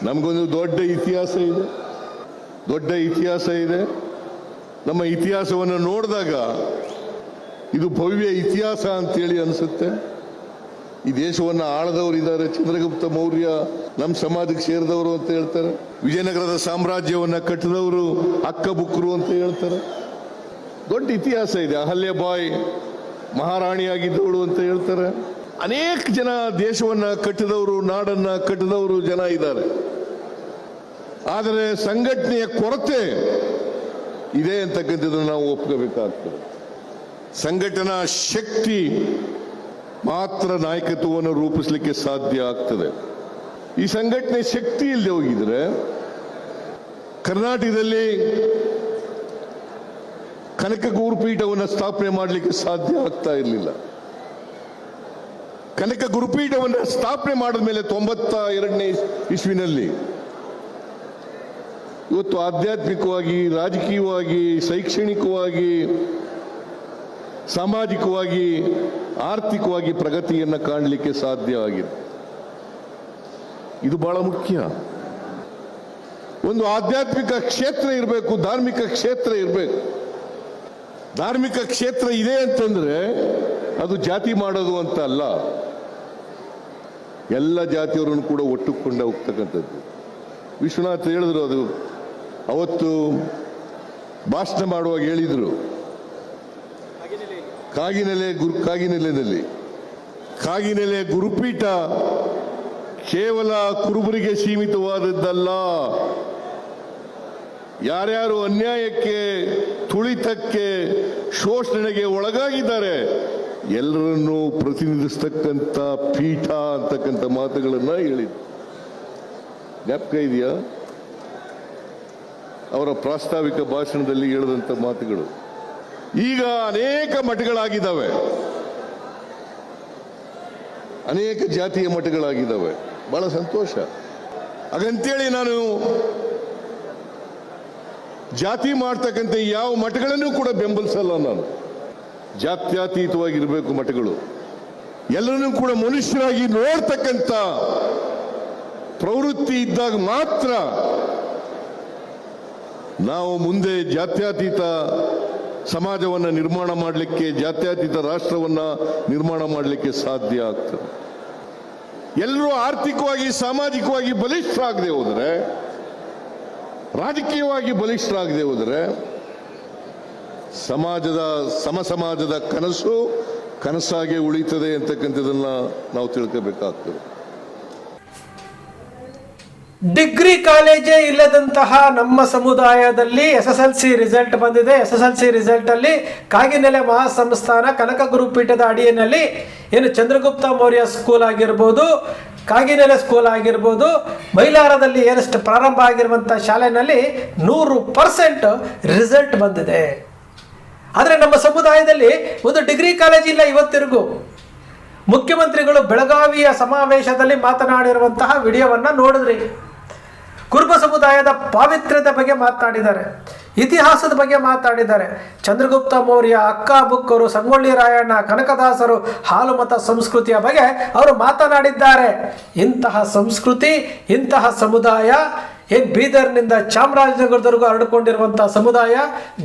ನಮಗೊಂದು ದೊಡ್ಡ ಇತಿಹಾಸ ಇದೆ. ನಮ್ಮ ಇತಿಹಾಸವನ್ನು ನೋಡಿದಾಗ ಇದು ಭವ್ಯ ಇತಿಹಾಸ ಅಂತೇಳಿ ಅನಿಸುತ್ತೆ. ಈ ದೇಶವನ್ನು ಆಳದವರು ಇದ್ದಾರೆ. ಚಂದ್ರಗುಪ್ತ ಮೌರ್ಯ ನಮ್ಮ ಸಮಾಜಕ್ಕೆ ಸೇರಿದವರು ಅಂತ ಹೇಳ್ತಾರೆ. ವಿಜಯನಗರದ ಸಾಮ್ರಾಜ್ಯವನ್ನು ಕಟ್ಟಿದವರು ಅಕ್ಕ ಬುಕ್ಕರು ಅಂತ ಹೇಳ್ತಾರೆ. ದೊಡ್ಡ ಇತಿಹಾಸ ಇದೆ. ಅಹಲ್ಯಬಾಯಿ ಮಹಾರಾಣಿಯಾಗಿದ್ದವಳು ಅಂತ ಹೇಳ್ತಾರೆ. ಅನೇಕ ಜನ ದೇಶವನ್ನು ಕಟ್ಟಿದವರು, ನಾಡನ್ನ ಕಟ್ಟಿದವರು ಜನ ಇದ್ದಾರೆ. ಆದರೆ ಸಂಘಟನೆಯ ಕೊರತೆ ಇದೆ ಅಂತಕ್ಕಂಥದ್ದನ್ನು ನಾವು ಒಪ್ಕೋಬೇಕಾಗ್ತದೆ. ಸಂಘಟನಾ ಶಕ್ತಿ ಮಾತ್ರ ನಾಯಕತ್ವವನ್ನು ರೂಪಿಸಲಿಕ್ಕೆ ಸಾಧ್ಯ ಆಗ್ತದೆ. ಈ ಸಂಘಟನೆ ಶಕ್ತಿ ಇಲ್ಲದೆ ಹೋಗಿದ್ರೆ ಕರ್ನಾಟಕದಲ್ಲಿ ಕನಕ ಗುರುಪೀಠವನ್ನು ಸ್ಥಾಪನೆ ಮಾಡಲಿಕ್ಕೆ ಸಾಧ್ಯ ಆಗ್ತಾ ಇರಲಿಲ್ಲ. ಕನಕ ಗುರುಪೀಠವನ್ನು ಸ್ಥಾಪನೆ ಮಾಡಿದ ಮೇಲೆ 92ನೇ ಇಸ್ವಿನಲ್ಲಿ ಇವತ್ತು ಆಧ್ಯಾತ್ಮಿಕವಾಗಿ, ರಾಜಕೀಯವಾಗಿ, ಶೈಕ್ಷಣಿಕವಾಗಿ, ಸಾಮಾಜಿಕವಾಗಿ, ಆರ್ಥಿಕವಾಗಿ ಪ್ರಗತಿಯನ್ನು ಕಾಣಲಿಕ್ಕೆ ಸಾಧ್ಯ ಆಗಿದೆ. ಇದು ಬಹಳ ಮುಖ್ಯ. ಒಂದು ಆಧ್ಯಾತ್ಮಿಕ ಕ್ಷೇತ್ರ ಇರಬೇಕು, ಧಾರ್ಮಿಕ ಕ್ಷೇತ್ರ ಇರಬೇಕು. ಧಾರ್ಮಿಕ ಕ್ಷೇತ್ರ ಇದೆ ಅಂತಂದ್ರೆ ಅದು ಜಾತಿ ಮಾಡೋದು ಅಂತ ಅಲ್ಲ, ಎಲ್ಲ ಜಾತಿಯವರನ್ನು ಕೂಡ ಒಟ್ಟುಕೊಂಡ ಹೋಗ್ತಕ್ಕಂಥದ್ದು. ವಿಶ್ವನಾಥ್ ಹೇಳಿದ್ರು, ಅದು ಅವತ್ತು ಭಾಷಣ ಮಾಡುವಾಗ ಹೇಳಿದ್ರು, ಕಾಗಿನೆಲೆ ಗುರುಪೀಠ ಕೇವಲ ಕುರುಬರಿಗೆ ಸೀಮಿತವಾದದ್ದಲ್ಲ. ಯಾರ್ಯಾರು ಅನ್ಯಾಯಕ್ಕೆ, ತುಳಿತಕ್ಕೆ, ಶೋಷಣೆಗೆ ಒಳಗಾಗಿದ್ದಾರೆ ಎಲ್ಲರನ್ನೂ ಪ್ರತಿನಿಧಿಸ್ತಕ್ಕಂಥ ಪೀಠ ಅಂತಕ್ಕಂಥ ಮಾತುಗಳನ್ನ ಹೇಳಿದ್ರು. ಜ್ಞಾಪಕ ಇದೆಯಾ? ಅವರ ಪ್ರಾಸ್ತಾವಿಕ ಭಾಷಣದಲ್ಲಿ ಹೇಳಿದಂಥ ಮಾತುಗಳು. ಈಗ ಅನೇಕ ಮಠಗಳಾಗಿದ್ದಾವೆ, ಅನೇಕ ಜಾತಿಯ ಮಠಗಳಾಗಿದ್ದಾವೆ. ಬಹಳ ಸಂತೋಷ. ಹಾಗಂತೇಳಿ ನಾನು ಜಾತಿ ಮಾಡ್ತಕ್ಕಂಥ ಯಾವ ಮಠಗಳನ್ನು ಕೂಡ ಬೆಂಬಲಿಸಲ್ಲ. ನಾನು ಜಾತ್ಯತೀತವಾಗಿರಬೇಕು ಮಠಗಳು. ಎಲ್ಲರನ್ನೂ ಕೂಡ ಮನುಷ್ಯರಾಗಿ ನೋಡ್ತಕ್ಕಂಥ ಪ್ರವೃತ್ತಿ ಇದ್ದಾಗ ಮಾತ್ರ ನಾವು ಮುಂದೆ ಜಾತ್ಯತೀತ ಸಮಾಜವನ್ನು ನಿರ್ಮಾಣ ಮಾಡಲಿಕ್ಕೆ, ಜಾತ್ಯತೀತ ರಾಷ್ಟ್ರವನ್ನು ನಿರ್ಮಾಣ ಮಾಡಲಿಕ್ಕೆ ಸಾಧ್ಯ ಆಗ್ತದೆ. ಎಲ್ಲರೂ ಆರ್ಥಿಕವಾಗಿ, ಸಾಮಾಜಿಕವಾಗಿ ಬಲಿಷ್ಠರಾಗದೆ ಹೋದರೆ, ರಾಜಕೀಯವಾಗಿ ಬಲಿಷ್ಠರಾಗದೆ ಹೋದರೆ ಸಮಾಜದ ಕನಸಾಗೆ ಉಳಿತದೆ ಅಂತಕ್ಕಂಥದನ್ನ ನಾವು ತಿಳ್ಕೋಬೇಕಾಗ್ತದೆ. ಡಿಗ್ರಿ ಕಾಲೇಜೇ ಇಲ್ಲದಂತಹ ನಮ್ಮ ಸಮುದಾಯದಲ್ಲಿ SSLC ರಿಸಲ್ಟ್ ಬಂದಿದೆ. SSLC ರಿಸಲ್ಟ್ ಅಲ್ಲಿ ಕಾಗಿನೆಲೆ ಮಹಾಸಂಸ್ಥಾನ ಕನಕ ಗುರುಪೀಠದ ಅಡಿಯಲ್ಲಿ ಏನು ಚಂದ್ರಗುಪ್ತ ಮೌರ್ಯ ಸ್ಕೂಲ್ ಆಗಿರ್ಬೋದು, ಕಾಗಿನೆಲೆ ಸ್ಕೂಲ್ ಆಗಿರ್ಬೋದು, ಮೈಲಾರದಲ್ಲಿ ಏನಷ್ಟು ಪ್ರಾರಂಭ ಆಗಿರುವಂಥ ಶಾಲೆಯಲ್ಲಿ 100% ರಿಸಲ್ಟ್ ಬಂದಿದೆ. ಆದರೆ ನಮ್ಮ ಸಮುದಾಯದಲ್ಲಿ ಒಂದು ಡಿಗ್ರಿ ಕಾಲೇಜ್ ಇಲ್ಲ ಇವತ್ತಿಗೂ. ಮುಖ್ಯಮಂತ್ರಿಗಳು ಬೆಳಗಾವಿಯ ಸಮಾವೇಶದಲ್ಲಿ ಮಾತನಾಡಿರುವಂತಹ ವಿಡಿಯೋವನ್ನು ನೋಡಿದ್ರಿ. ಕುರುಬ ಸಮುದಾಯದ ಪಾವಿತ್ರ್ಯದ ಬಗ್ಗೆ ಮಾತನಾಡಿದ್ದಾರೆ, ಇತಿಹಾಸದ ಬಗ್ಗೆ ಮಾತಾಡಿದ್ದಾರೆ. ಚಂದ್ರಗುಪ್ತ ಮೌರ್ಯ, ಅಕ್ಕ ಬುಕ್ಕರು, ಸಂಗೊಳ್ಳಿ ರಾಯಣ್ಣ, ಕನಕದಾಸರು, ಹಾಲುಮತ ಸಂಸ್ಕೃತಿಯ ಬಗ್ಗೆ ಅವರು ಮಾತನಾಡಿದ್ದಾರೆ. ಇಂತಹ ಸಂಸ್ಕೃತಿ, ಇಂತಹ ಸಮುದಾಯ ಬೀದರ್ನಿಂದ ಚಾಮರಾಜನಗರದವರೆಗೂ ಹರಡಿಕೊಂಡಿರುವಂತಹ ಸಮುದಾಯ,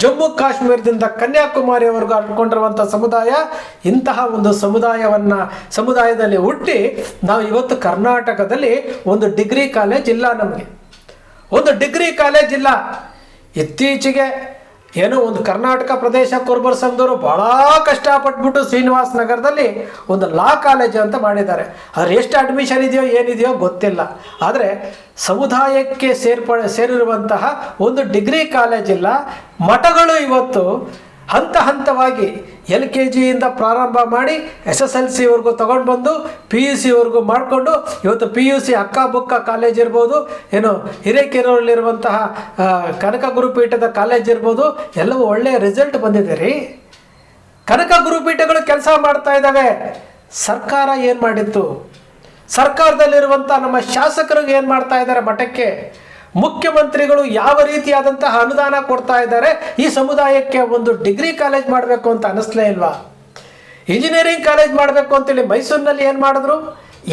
ಜಮ್ಮು ಕಾಶ್ಮೀರದಿಂದ ಕನ್ಯಾಕುಮಾರಿಯವರೆಗೂ ಹರಡಿಕೊಂಡಿರುವಂಥ ಸಮುದಾಯ, ಇಂತಹ ಒಂದು ಸಮುದಾಯದಲ್ಲಿ ಹುಟ್ಟಿ ನಾವು ಇವತ್ತು ಕರ್ನಾಟಕದಲ್ಲಿ ಒಂದು ಡಿಗ್ರಿ ಕಾಲೇಜ್ ಇಲ್ಲ. ನಮಗೆ ಒಂದು ಡಿಗ್ರಿ ಕಾಲೇಜ್ ಇಲ್ಲ. ಇತ್ತೀಚೆಗೆ ಏನೋ ಒಂದು ಕರ್ನಾಟಕ ಪ್ರದೇಶ ಕುರುಬರ ಸಂಘದವರು ಬಹಳ ಕಷ್ಟಪಟ್ಬಿಟ್ಟು ಶ್ರೀನಿವಾಸ ನಗರದಲ್ಲಿ ಒಂದು ಲಾ ಕಾಲೇಜ್ ಅಂತ ಮಾಡಿದ್ದಾರೆ. ಆದರೆ ಎಷ್ಟು ಅಡ್ಮಿಷನ್ ಇದೆಯೋ ಏನಿದೆಯೋ ಗೊತ್ತಿಲ್ಲ. ಆದರೆ ಸಮುದಾಯಕ್ಕೆ ಸೇರಿರುವಂತಹ ಒಂದು ಡಿಗ್ರಿ ಕಾಲೇಜ್ ಇಲ್ಲ. ಮಠಗಳು ಇವತ್ತು ಹಂತವಾಗಿ LKGಯಿಂದ ಪ್ರಾರಂಭ ಮಾಡಿ SSLCವರೆಗೂ ತಗೊಂಡು ಬಂದು PUCವರೆಗೂ ಮಾಡಿಕೊಂಡು ಇವತ್ತು PUC ಅಕ್ಕ ಬುಕ್ಕ ಕಾಲೇಜ್ ಇರ್ಬೋದು, ಏನು ಹಿರೇಕೆರೂರಲ್ಲಿರುವಂತಹ ಕನಕ ಗುರುಪೀಠದ ಕಾಲೇಜ್ ಇರ್ಬೋದು, ಎಲ್ಲವೂ ಒಳ್ಳೆಯ ರಿಸಲ್ಟ್ ಬಂದಿದೆ ರೀ. ಕನಕ ಗುರುಪೀಠಗಳು ಕೆಲಸ ಮಾಡ್ತಾ ಇದ್ದಾವೆ. ಸರ್ಕಾರ ಏನು ಮಾಡಿತ್ತು? ಸರ್ಕಾರದಲ್ಲಿರುವಂಥ ನಮ್ಮ ಶಾಸಕರಿಗೆ ಏನು ಮಾಡ್ತಾ ಇದ್ದಾರೆ? ಮಠಕ್ಕೆ ಮುಖ್ಯಮಂತ್ರಿಗಳು ಯಾವ ರೀತಿಯಾದಂತಹ ಅನುದಾನ ಕೊಡ್ತಾ ಇದ್ದಾರೆ? ಈ ಸಮುದಾಯಕ್ಕೆ ಒಂದು ಡಿಗ್ರಿ ಕಾಲೇಜ್ ಮಾಡಬೇಕು ಅಂತ ಅನ್ನಿಸ್ಲೇ ಇಲ್ವಾ? ಇಂಜಿನಿಯರಿಂಗ್ ಕಾಲೇಜ್ ಮಾಡಬೇಕು ಅಂತೇಳಿ ಮೈಸೂರಿನಲ್ಲಿ ಏನು ಮಾಡಿದ್ರು?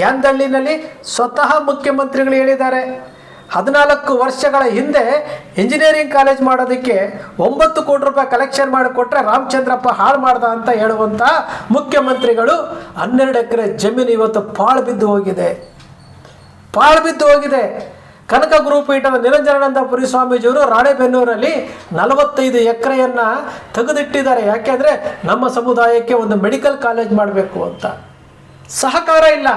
ಯಾಂದಳ್ಳಿನಲ್ಲಿ ಸ್ವತಃ ಮುಖ್ಯಮಂತ್ರಿಗಳು ಹೇಳಿದ್ದಾರೆ. 14 ವರ್ಷಗಳ ಹಿಂದೆ ಇಂಜಿನಿಯರಿಂಗ್ ಕಾಲೇಜ್ ಮಾಡೋದಕ್ಕೆ 9 ಕೋಟಿ ರೂಪಾಯಿ ಕಲೆಕ್ಷನ್ ಮಾಡಿಕೊಟ್ರೆ ರಾಮಚಂದ್ರಪ್ಪ ಹಾಳು ಮಾಡ್ದ ಅಂತ ಹೇಳುವಂಥ ಮುಖ್ಯಮಂತ್ರಿಗಳು 12 ಎಕರೆ ಜಮೀನು ಇವತ್ತು ಪಾಳು ಬಿದ್ದು ಹೋಗಿದೆ. ಕನಕ ಗುರುಪೀಠದ ನಿರಂಜನಾನಂದಪುರಿ ಸ್ವಾಮೀಜಿಯವರು ರಾಣೆಬೆನ್ನೂರಲ್ಲಿ 45 ಎಕರೆಯನ್ನು ತೆಗೆದಿಟ್ಟಿದ್ದಾರೆ. ಯಾಕೆಂದರೆ ನಮ್ಮ ಸಮುದಾಯಕ್ಕೆ ಒಂದು ಮೆಡಿಕಲ್ ಕಾಲೇಜ್ ಮಾಡಬೇಕು ಅಂತ. ಸಹಕಾರ ಇಲ್ಲ.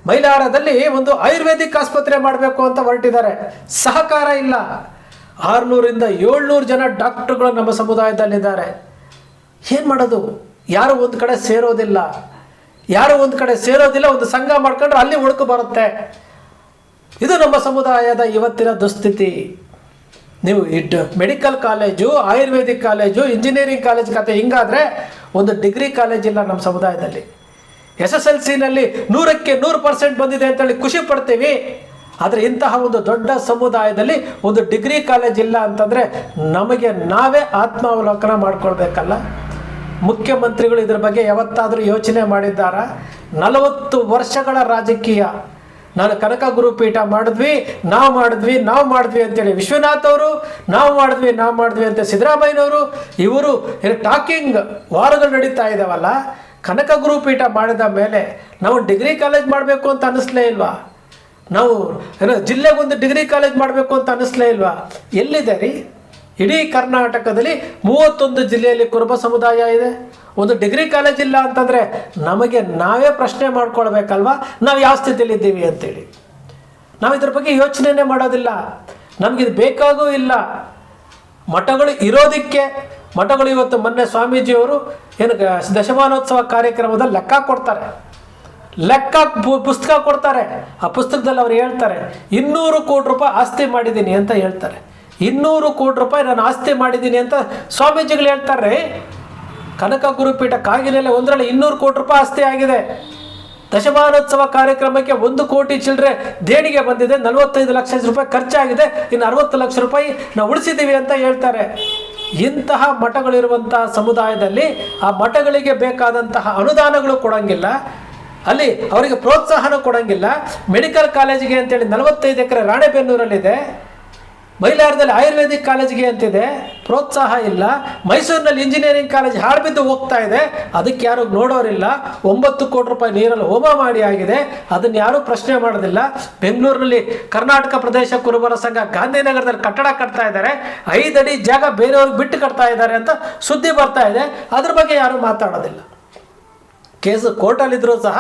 ಮೈಲಾರದಲ್ಲಿ ಒಂದು ಆಯುರ್ವೇದಿಕ್ ಆಸ್ಪತ್ರೆ ಮಾಡಬೇಕು ಅಂತ ಹೊರಟಿದ್ದಾರೆ. ಸಹಕಾರ ಇಲ್ಲ. 600ರಿಂದ 700 ಜನ ಡಾಕ್ಟರ್ಗಳು ನಮ್ಮ ಸಮುದಾಯದಲ್ಲಿದ್ದಾರೆ. ಏನು ಮಾಡೋದು? ಯಾರು ಒಂದು ಕಡೆ ಸೇರೋದಿಲ್ಲ. ಒಂದು ಸಂಘ ಮಾಡ್ಕೊಂಡ್ರೆ ಅಲ್ಲಿ ಉಳುಕು ಬರುತ್ತೆ. ಇದು ನಮ್ಮ ಸಮುದಾಯದ ಇವತ್ತಿನ ದುಸ್ಥಿತಿ. ನೀವು medical college, Ayurvedic college, engineering college ಕತೆ ಹಿಂಗಾದರೆ ಒಂದು ಡಿಗ್ರಿ ಕಾಲೇಜ್ ಇಲ್ಲ ನಮ್ಮ ಸಮುದಾಯದಲ್ಲಿ. SSLCನಲ್ಲಿ 100ಕ್ಕೆ 100% ಬಂದಿದೆ ಅಂತೇಳಿ ಖುಷಿ ಪಡ್ತೀವಿ. ಆದರೆ ಇಂತಹ ಒಂದು ದೊಡ್ಡ ಸಮುದಾಯದಲ್ಲಿ ಒಂದು ಡಿಗ್ರಿ ಕಾಲೇಜ್ ಇಲ್ಲ ಅಂತಂದರೆ ನಮಗೆ ನಾವೇ ಆತ್ಮಾವಲೋಕನ ಮಾಡ್ಕೊಳ್ಬೇಕಲ್ಲ. ಮುಖ್ಯಮಂತ್ರಿಗಳು ಇದ್ರ ಬಗ್ಗೆ ಯಾವತ್ತಾದರೂ ಯೋಚನೆ ಮಾಡಿದ್ದಾರಾ? 40 ವರ್ಷಗಳ ರಾಜಕೀಯ. ನಾನು ಕನಕ ಗುರುಪೀಠ ನಾವು ಮಾಡಿದ್ವಿ ಅಂತೇಳಿ ವಿಶ್ವನಾಥ್ ಅವರು, ನಾವು ಮಾಡಿದ್ವಿ ಅಂತ ಸಿದ್ದರಾಮಯ್ಯನವರು, ಇವರು ಟಾಕಿಂಗ್ ವಾರಗಳು ನಡೀತಾ ಇದ್ದಾವಲ್ಲ. ಕನಕ ಗುರುಪೀಠ ಮಾಡಿದ ಮೇಲೆ ನಾವು ಡಿಗ್ರಿ ಕಾಲೇಜ್ ಮಾಡಬೇಕು ಅಂತ ಅನ್ನಿಸ್ಲೇ ಇಲ್ವಾ? ನಾವು ಜಿಲ್ಲೆಗೊಂದು ಡಿಗ್ರಿ ಕಾಲೇಜ್ ಮಾಡಬೇಕು ಅಂತ ಅನ್ನಿಸ್ಲೇ ಇಲ್ವಾ? ಎಲ್ಲಿದೆ ರೀ? ಇಡೀ ಕರ್ನಾಟಕದಲ್ಲಿ 31 ಜಿಲ್ಲೆಯಲ್ಲಿ ಕುರುಬ ಸಮುದಾಯ ಇದೆ. ಒಂದು ಡಿಗ್ರಿ ಕಾಲೇಜ್ ಇಲ್ಲ ಅಂತಂದರೆ ನಮಗೆ ನಾವೇ ಪ್ರಶ್ನೆ ಮಾಡ್ಕೊಳ್ಬೇಕಲ್ವಾ, ನಾವು ಯಾವ ಸ್ಥಿತಿಯಲ್ಲಿದ್ದೀವಿ ಅಂತೇಳಿ. ನಾವು ಇದ್ರ ಬಗ್ಗೆ ಯೋಚನೆನೇ ಮಾಡೋದಿಲ್ಲ. ನಮಗಿದು ಬೇಕಾಗೂ ಇಲ್ಲ. ಮಠಗಳು ಇರೋದಕ್ಕೆ ಮಠಗಳು ಇವತ್ತು ಮೊನ್ನೆ ಸ್ವಾಮೀಜಿಯವರು ಏನು ದಶಮಾನೋತ್ಸವ ಕಾರ್ಯಕ್ರಮದಲ್ಲಿ ಲೆಕ್ಕ ಪುಸ್ತಕ ಕೊಡ್ತಾರೆ. ಆ ಪುಸ್ತಕದಲ್ಲಿ ಅವ್ರು ಹೇಳ್ತಾರೆ 200 ಕೋಟಿ ರೂಪಾಯಿ ಆಸ್ತಿ ಮಾಡಿದ್ದೀನಿ ಅಂತ ಹೇಳ್ತಾರೆ. 200 ಕೋಟಿ ರೂಪಾಯಿ ನಾನು ಆಸ್ತಿ ಮಾಡಿದ್ದೀನಿ ಅಂತ ಸ್ವಾಮೀಜಿಗಳು ಹೇಳ್ತಾರೆ. ಕನಕ ಗುರುಪೀಠ ಕಾಗಿನೆಲೆ ಒಂದರಲ್ಲಿ 200 ಕೋಟಿ ರೂಪಾಯಿ ಆಸ್ತಿ ಆಗಿದೆ. ದಶಮಾನೋತ್ಸವ ಕಾರ್ಯಕ್ರಮಕ್ಕೆ 1 ಕೋಟಿ ಚಿಲ್ಲರೆ ದೇಣಿಗೆ ಬಂದಿದೆ. 45 ಲಕ್ಷ ರೂಪಾಯಿ ಖರ್ಚಾಗಿದೆ. ಇನ್ನು 60 ಲಕ್ಷ ರೂಪಾಯಿ ನಾವು ಉಳಿಸಿದ್ದೀವಿ ಅಂತ ಹೇಳ್ತಾರೆ. ಇಂತಹ ಮಠಗಳಿರುವಂತಹ ಸಮುದಾಯದಲ್ಲಿ ಆ ಮಠಗಳಿಗೆ ಬೇಕಾದಂತಹ ಅನುದಾನಗಳು ಕೊಡೋಂಗಿಲ್ಲ. ಅಲ್ಲಿ ಅವರಿಗೆ ಪ್ರೋತ್ಸಾಹನ ಕೊಡೋಂಗಿಲ್ಲ. ಮೆಡಿಕಲ್ ಕಾಲೇಜಿಗೆ ಅಂತೇಳಿ 45 ಎಕರೆ ರಾಣೆಬೆನ್ನೂರಲ್ಲಿದೆ. ಮೈಲಾರದಲ್ಲಿ ಆಯುರ್ವೇದಿಕ್ ಕಾಲೇಜಿಗೆ ಅಂತಿದೆ, ಪ್ರೋತ್ಸಾಹ ಇಲ್ಲ. ಮೈಸೂರಿನಲ್ಲಿ ಇಂಜಿನಿಯರಿಂಗ್ ಕಾಲೇಜ್ ಹಾಳ್ಬಿದ್ದು ಹೋಗ್ತಾ ಇದೆ, ಅದಕ್ಕೆ ಯಾರು ನೋಡೋರಿಲ್ಲ. 9 ಕೋಟಿ ರೂಪಾಯಿ ನೀರಲ್ಲಿ ಹೋಮ ಮಾಡಿ ಆಗಿದೆ, ಅದನ್ನು ಯಾರೂ ಪ್ರಶ್ನೆ ಮಾಡೋದಿಲ್ಲ. ಬೆಂಗಳೂರಿನಲ್ಲಿ ಕರ್ನಾಟಕ ಪ್ರದೇಶ ಕುರುಬರ ಸಂಘ ಗಾಂಧಿನಗರದಲ್ಲಿ ಕಟ್ಟಡ ಕಟ್ತಾ ಇದ್ದಾರೆ. 5 ಅಡಿ ಜಾಗ ಬೇರೆಯವ್ರಿಗೆ ಬಿಟ್ಟು ಕಟ್ತಾ ಇದ್ದಾರೆ ಅಂತ ಸುದ್ದಿ ಬರ್ತಾ ಇದೆ. ಅದ್ರ ಬಗ್ಗೆ ಯಾರೂ ಮಾತಾಡೋದಿಲ್ಲ. ಕೇಸು ಕೋರ್ಟಲ್ಲಿದ್ದರೂ ಸಹ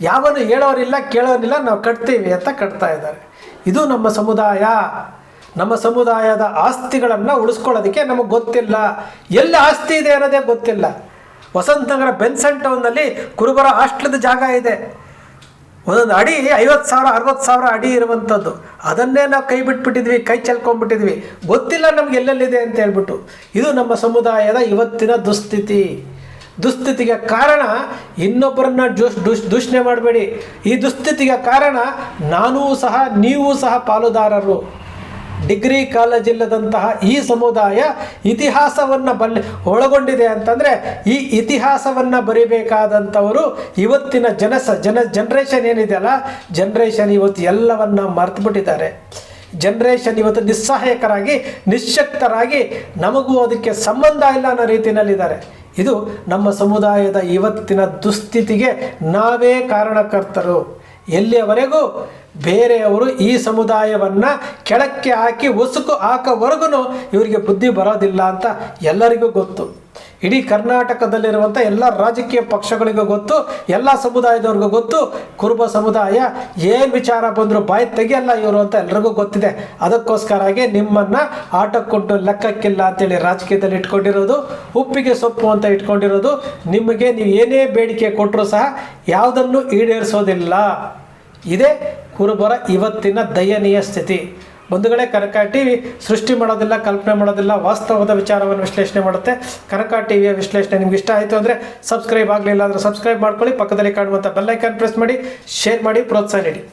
ಯಾವನು ಹೇಳೋರಿಲ್ಲ, ಕೇಳೋರಿಲ್ಲ, ನಾವು ಕಟ್ತೀವಿ ಅಂತ ಕಟ್ತಾ ಇದ್ದಾರೆ. ಇದು ನಮ್ಮ ಸಮುದಾಯ. ನಮ್ಮ ಸಮುದಾಯದ ಆಸ್ತಿಗಳನ್ನು ಉಳಿಸ್ಕೊಳ್ಳೋದಕ್ಕೆ ನಮಗೆ ಗೊತ್ತಿಲ್ಲ. ಎಲ್ಲಿ ಆಸ್ತಿ ಇದೆ ಅನ್ನೋದೇ ಗೊತ್ತಿಲ್ಲ. ವಸಂತನಗರ ಬೆನ್ಸನ್ ಟೌನ್ನಲ್ಲಿ ಕುರುಬರ ಹಾಸ್ಟೆಲ್ದ ಜಾಗ ಇದೆ. ಒಂದೊಂದು ಅಡಿ 50,000 60,000 ಅಡಿ ಇರುವಂಥದ್ದು. ಅದನ್ನೇ ನಾವು ಕೈ ಚೆಲ್ಕೊಂಡ್ಬಿಟ್ಟಿದ್ವಿ. ಗೊತ್ತಿಲ್ಲ ನಮ್ಗೆ ಎಲ್ಲೆಲ್ಲಿದೆ ಅಂತ ಹೇಳ್ಬಿಟ್ಟು. ಇದು ನಮ್ಮ ಸಮುದಾಯದ ಇವತ್ತಿನ ದುಸ್ಥಿತಿಗೆ ಕಾರಣ ಇನ್ನೊಬ್ಬರನ್ನ ದೂಷಣೆ ಮಾಡಬೇಡಿ. ಈ ದುಸ್ಥಿತಿಗೆ ಕಾರಣ ನೀವು ಸಹ ಪಾಲುದಾರರು. ಡಿಗ್ರಿ ಕಾಲೇಜ್ ಇಲ್ಲದಂತಹ ಈ ಸಮುದಾಯ ಇತಿಹಾಸವನ್ನು ಒಳಗೊಂಡಿದೆ ಅಂತಂದರೆ ಈ ಇತಿಹಾಸವನ್ನು ಬರಿಬೇಕಾದಂಥವರು ಇವತ್ತಿನ ಜನ್ರೇಷನ್ ಏನಿದೆಯಲ್ಲ, ಜನ್ರೇಷನ್ ಇವತ್ತು ಎಲ್ಲವನ್ನ ಮರೆತುಬಿಟ್ಟಿದ್ದಾರೆ. ಜನ್ರೇಷನ್ ಇವತ್ತು ನಿಸ್ಸಹಾಯಕರಾಗಿ ನಿಶ್ಶಕ್ತರಾಗಿ ನಮಗೂ ಅದಕ್ಕೆ ಸಂಬಂಧ ಇಲ್ಲ ಅನ್ನೋ ರೀತಿಯಲ್ಲಿದ್ದಾರೆ. ಇದು ನಮ್ಮ ಸಮುದಾಯದ ಇವತ್ತಿನ ದುಸ್ಥಿತಿಗೆ ನಾವೇ ಕಾರಣಕರ್ತರು. ಎಲ್ಲಿಯವರೆಗೂ ಬೇರೆಯವರು ಈ ಸಮುದಾಯವನ್ನು ಕೆಳಕ್ಕೆ ಹಾಕಿ ಉಸುಕು ಹಾಕೋವರೆಗೂ ಇವರಿಗೆ ಬುದ್ಧಿ ಬರೋದಿಲ್ಲ ಅಂತ ಎಲ್ಲರಿಗೂ ಗೊತ್ತು. ಇಡೀ ಕರ್ನಾಟಕದಲ್ಲಿರುವಂಥ ಎಲ್ಲ ರಾಜಕೀಯ ಪಕ್ಷಗಳಿಗೂ ಗೊತ್ತು, ಎಲ್ಲ ಸಮುದಾಯದವ್ರಿಗೂ ಗೊತ್ತು. ಕುರುಬ ಸಮುದಾಯ ಏನು ವಿಚಾರ ಬಂದರೂ ಬಾಯಿ ತೆಗಿಯಲ್ಲ ಇವರು ಅಂತ ಎಲ್ರಿಗೂ ಗೊತ್ತಿದೆ. ಅದಕ್ಕೋಸ್ಕರಾಗಿ ನಿಮ್ಮನ್ನು ಆಟಕ್ಕೊಂಟು ಲೆಕ್ಕಕ್ಕಿಲ್ಲ ಅಂತೇಳಿ ರಾಜಕೀಯದಲ್ಲಿ ಇಟ್ಕೊಂಡಿರೋದು, ಉಪ್ಪಿಗೆ ಸೊಪ್ಪು ಅಂತ ಇಟ್ಕೊಂಡಿರೋದು. ನಿಮಗೆ ನೀವು ಏನೇ ಬೇಡಿಕೆ ಕೊಟ್ಟರೂ ಸಹ ಯಾವುದನ್ನು ಈಡೇರಿಸೋದಿಲ್ಲ. ಇದೇ ಕುರುಬರ ಇವತ್ತಿನ ದಯನೀಯ ಸ್ಥಿತಿ. ಬಂಧುಗಳೇ, ಕನಕ ಟಿವಿ ಸೃಷ್ಟಿ ಮಾಡೋದಿಲ್ಲ, ಕಲ್ಪನೆ ಮಾಡೋದಿಲ್ಲ, ವಾಸ್ತವದ ವಿಚಾರವನ್ನು ವಿಶ್ಲೇಷಣೆ ಮಾಡುತ್ತೆ. ಕನಕ ಟಿವಿಯ ವಿಶ್ಲೇಷಣೆ ನಿಮ್ಗೆ ಇಷ್ಟ ಆಯಿತು ಅಂದರೆ ಸಬ್ಸ್ಕ್ರೈಬ್ ಆಗಲಿಲ್ಲ ಅಂದರೆ ಸಬ್ಸ್ಕ್ರೈಬ್ ಮಾಡ್ಕೊಳ್ಳಿ. ಪಕ್ಕದಲ್ಲಿ ಕಾಣುವಂಥ ಬೆಲ್ ಐಕಾನ್ ಪ್ರೆಸ್ ಮಾಡಿ, ಶೇರ್ ಮಾಡಿ, ಪ್ರೋತ್ಸಾಹ ನೀಡಿ.